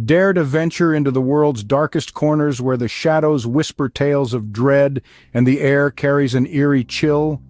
Dare to venture into the world's darkest corners where the shadows whisper tales of dread and the air carries an eerie chill?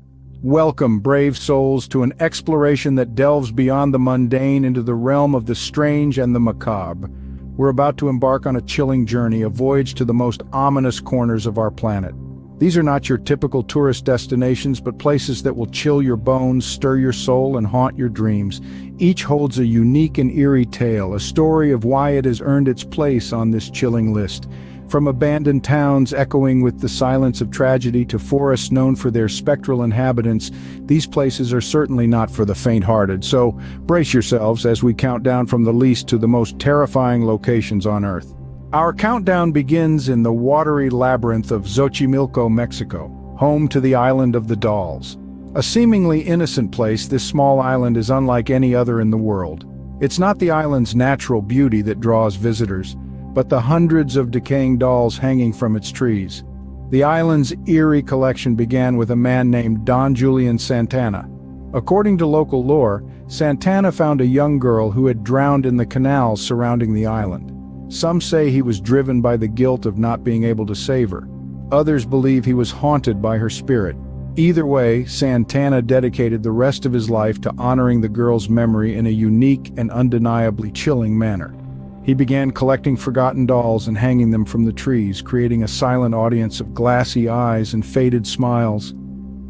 Welcome, brave souls, to an exploration that delves beyond the mundane into the realm of the strange and the macabre. We're about to embark on a chilling journey, a voyage to the most ominous corners of our planet. These are not your typical tourist destinations, but places that will chill your bones, stir your soul, and haunt your dreams. Each holds a unique and eerie tale, a story of why it has earned its place on this chilling list. From abandoned towns echoing with the silence of tragedy to forests known for their spectral inhabitants, these places are certainly not for the faint-hearted. So brace yourselves as we count down from the least to the most terrifying locations on Earth. Our countdown begins in the watery labyrinth of Xochimilco, Mexico, home to the Island of the Dolls. A seemingly innocent place, this small island is unlike any other in the world. It's not the island's natural beauty that draws visitors, but the hundreds of decaying dolls hanging from its trees. The island's eerie collection began with a man named Don Julian Santana. According to local lore, Santana found a young girl who had drowned in the canals surrounding the island. Some say he was driven by the guilt of not being able to save her. Others believe he was haunted by her spirit. Either way, Santana dedicated the rest of his life to honoring the girl's memory in a unique and undeniably chilling manner. He began collecting forgotten dolls and hanging them from the trees, creating a silent audience of glassy eyes and faded smiles.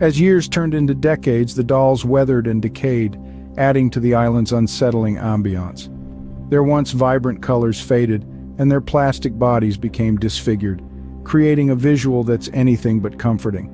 As years turned into decades, the dolls weathered and decayed, adding to the island's unsettling ambiance. Their once vibrant colors faded, and their plastic bodies became disfigured, creating a visual that's anything but comforting.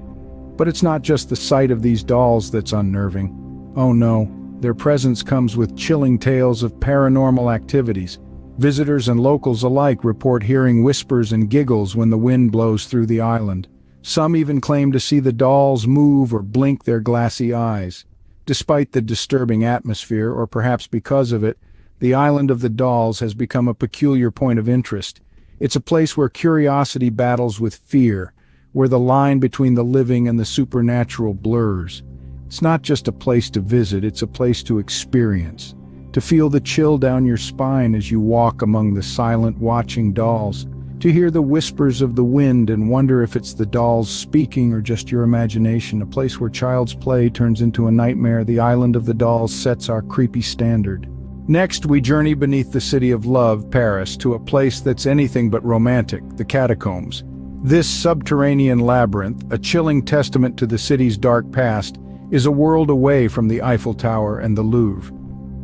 But it's not just the sight of these dolls that's unnerving. Oh no, their presence comes with chilling tales of paranormal activities. Visitors and locals alike report hearing whispers and giggles when the wind blows through the island. Some even claim to see the dolls move or blink their glassy eyes. Despite the disturbing atmosphere, or perhaps because of it, the Island of the Dolls has become a peculiar point of interest. It's a place where curiosity battles with fear, where the line between the living and the supernatural blurs. It's not just a place to visit, it's a place to experience, to feel the chill down your spine as you walk among the silent, watching dolls, to hear the whispers of the wind and wonder if it's the dolls speaking or just your imagination. A place where child's play turns into a nightmare. The Island of the Dolls sets our creepy standard. Next, we journey beneath the city of love, Paris, to a place that's anything but romantic, the catacombs. This subterranean labyrinth, a chilling testament to the city's dark past, is a world away from the Eiffel Tower and the Louvre.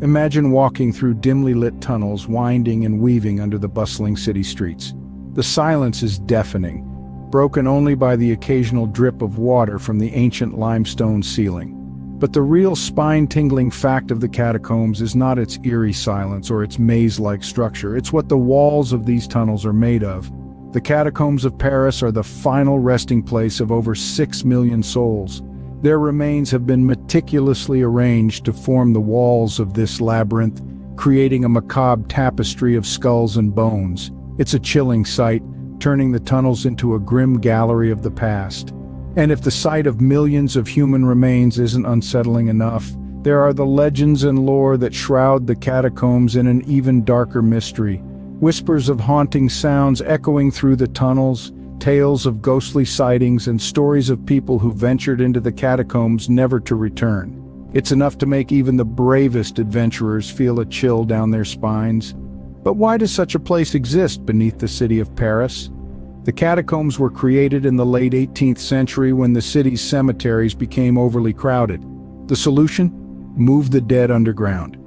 Imagine walking through dimly lit tunnels, winding and weaving under the bustling city streets. The silence is deafening, broken only by the occasional drip of water from the ancient limestone ceiling. But the real spine-tingling fact of the catacombs is not its eerie silence or its maze-like structure. It's what the walls of these tunnels are made of. The catacombs of Paris are the final resting place of over 6 million souls. Their remains have been meticulously arranged to form the walls of this labyrinth, creating a macabre tapestry of skulls and bones. It's a chilling sight, turning the tunnels into a grim gallery of the past. And if the sight of millions of human remains isn't unsettling enough, there are the legends and lore that shroud the catacombs in an even darker mystery. Whispers of haunting sounds echoing through the tunnels, tales of ghostly sightings, and stories of people who ventured into the catacombs never to return. It's enough to make even the bravest adventurers feel a chill down their spines. But why does such a place exist beneath the city of Paris? The catacombs were created in the late 18th century when the city's cemeteries became overly crowded. The solution? Move the dead underground.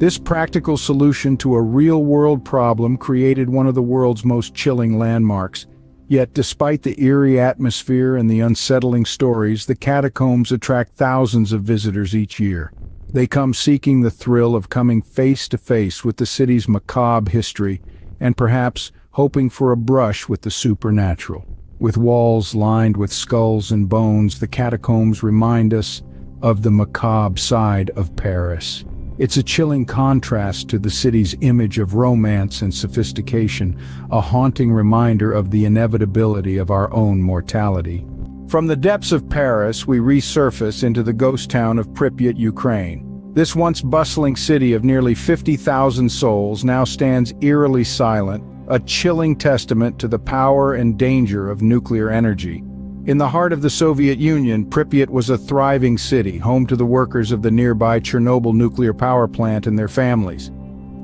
This practical solution to a real-world problem created one of the world's most chilling landmarks. Yet, despite the eerie atmosphere and the unsettling stories, the catacombs attract thousands of visitors each year. They come seeking the thrill of coming face to face with the city's macabre history, and perhaps hoping for a brush with the supernatural. With walls lined with skulls and bones, the catacombs remind us of the macabre side of Paris. It's a chilling contrast to the city's image of romance and sophistication, a haunting reminder of the inevitability of our own mortality. From the depths of Paris, we resurface into the ghost town of Pripyat, Ukraine. This once bustling city of nearly 50,000 souls now stands eerily silent, a chilling testament to the power and danger of nuclear energy. In the heart of the Soviet Union, Pripyat was a thriving city, home to the workers of the nearby Chernobyl nuclear power plant and their families.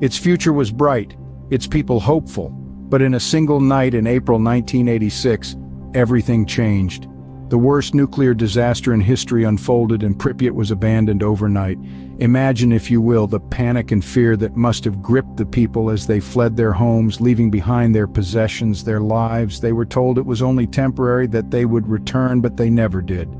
Its future was bright, its people hopeful, but in a single night in April 1986, everything changed. The worst nuclear disaster in history unfolded and Pripyat was abandoned overnight. Imagine, if you will, the panic and fear that must have gripped the people as they fled their homes, leaving behind their possessions, their lives. They were told it was only temporary, that they would return, but they never did.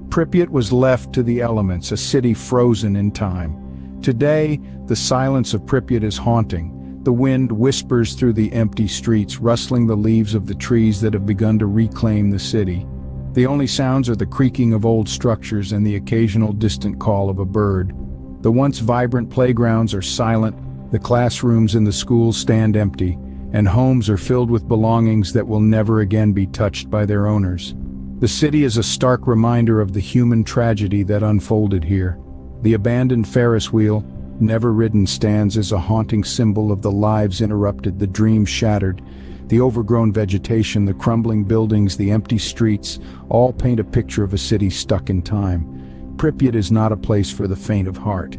Pripyat was left to the elements, a city frozen in time. Today, the silence of Pripyat is haunting. The wind whispers through the empty streets, rustling the leaves of the trees that have begun to reclaim the city. The only sounds are the creaking of old structures and the occasional distant call of a bird. The once vibrant playgrounds are silent, the classrooms in the schools stand empty, and homes are filled with belongings that will never again be touched by their owners. The city is a stark reminder of the human tragedy that unfolded here. The abandoned Ferris wheel, never ridden, stands as a haunting symbol of the lives interrupted, the dreams shattered. The overgrown vegetation, the crumbling buildings, the empty streets, all paint a picture of a city stuck in time. Pripyat is not a place for the faint of heart.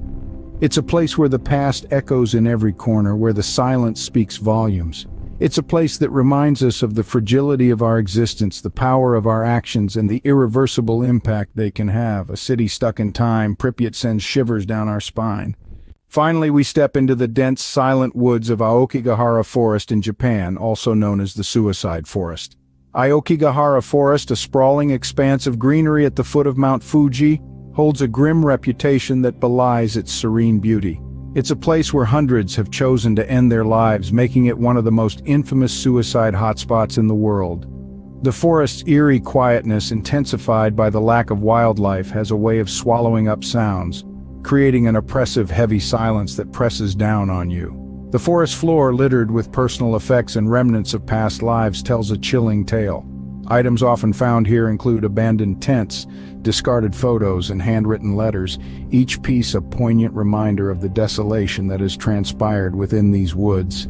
It's a place where the past echoes in every corner, where the silence speaks volumes. It's a place that reminds us of the fragility of our existence, the power of our actions, and the irreversible impact they can have. A city stuck in time, Pripyat sends shivers down our spine. Finally, we step into the dense, silent woods of Aokigahara Forest in Japan, also known as the Suicide Forest. Aokigahara Forest, a sprawling expanse of greenery at the foot of Mount Fuji, holds a grim reputation that belies its serene beauty. It's a place where hundreds have chosen to end their lives, making it one of the most infamous suicide hotspots in the world. The forest's eerie quietness, intensified by the lack of wildlife, has a way of swallowing up sounds, creating an oppressive, heavy silence that presses down on you. The forest floor, littered with personal effects and remnants of past lives, tells a chilling tale. Items often found here include abandoned tents, discarded photos, and handwritten letters, each piece a poignant reminder of the desolation that has transpired within these woods.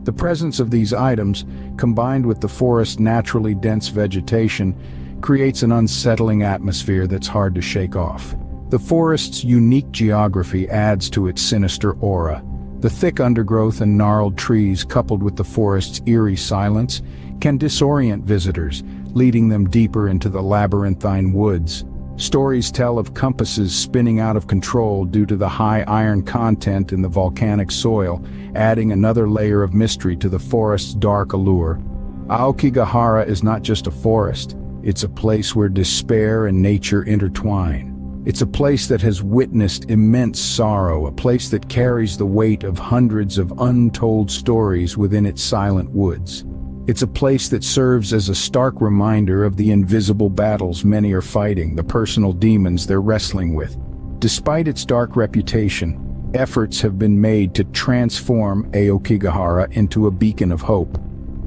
The presence of these items, combined with the forest's naturally dense vegetation, creates an unsettling atmosphere that's hard to shake off. The forest's unique geography adds to its sinister aura. The thick undergrowth and gnarled trees, coupled with the forest's eerie silence, can disorient visitors, leading them deeper into the labyrinthine woods. Stories tell of compasses spinning out of control due to the high iron content in the volcanic soil, adding another layer of mystery to the forest's dark allure. Aokigahara is not just a forest, it's a place where despair and nature intertwine. It's a place that has witnessed immense sorrow, a place that carries the weight of hundreds of untold stories within its silent woods. It's a place that serves as a stark reminder of the invisible battles many are fighting, the personal demons they're wrestling with. Despite its dark reputation, efforts have been made to transform Aokigahara into a beacon of hope.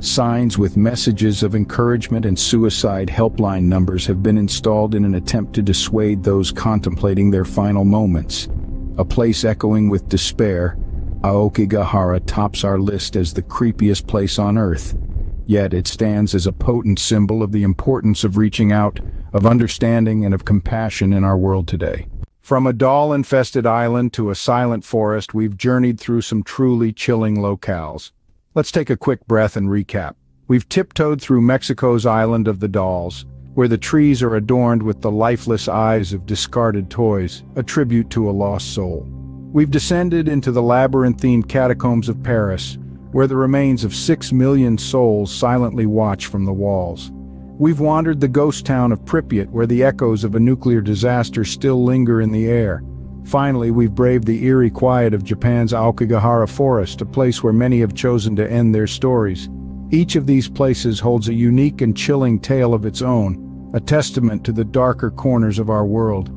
Signs with messages of encouragement and suicide helpline numbers have been installed in an attempt to dissuade those contemplating their final moments. A place echoing with despair, Aokigahara tops our list as the creepiest place on Earth. Yet it stands as a potent symbol of the importance of reaching out, of understanding, and of compassion in our world today. From a doll-infested island to a silent forest, we've journeyed through some truly chilling locales. Let's take a quick breath and recap. We've tiptoed through Mexico's Island of the Dolls, where the trees are adorned with the lifeless eyes of discarded toys, a tribute to a lost soul. We've descended into the labyrinthine catacombs of Paris, where the remains of 6 million souls silently watch from the walls. We've wandered the ghost town of Pripyat, where the echoes of a nuclear disaster still linger in the air. Finally, we've braved the eerie quiet of Japan's Aokigahara Forest, a place where many have chosen to end their stories. Each of these places holds a unique and chilling tale of its own, a testament to the darker corners of our world.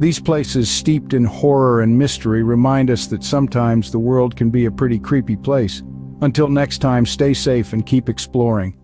These places, steeped in horror and mystery, remind us that sometimes the world can be a pretty creepy place. Until next time, stay safe and keep exploring.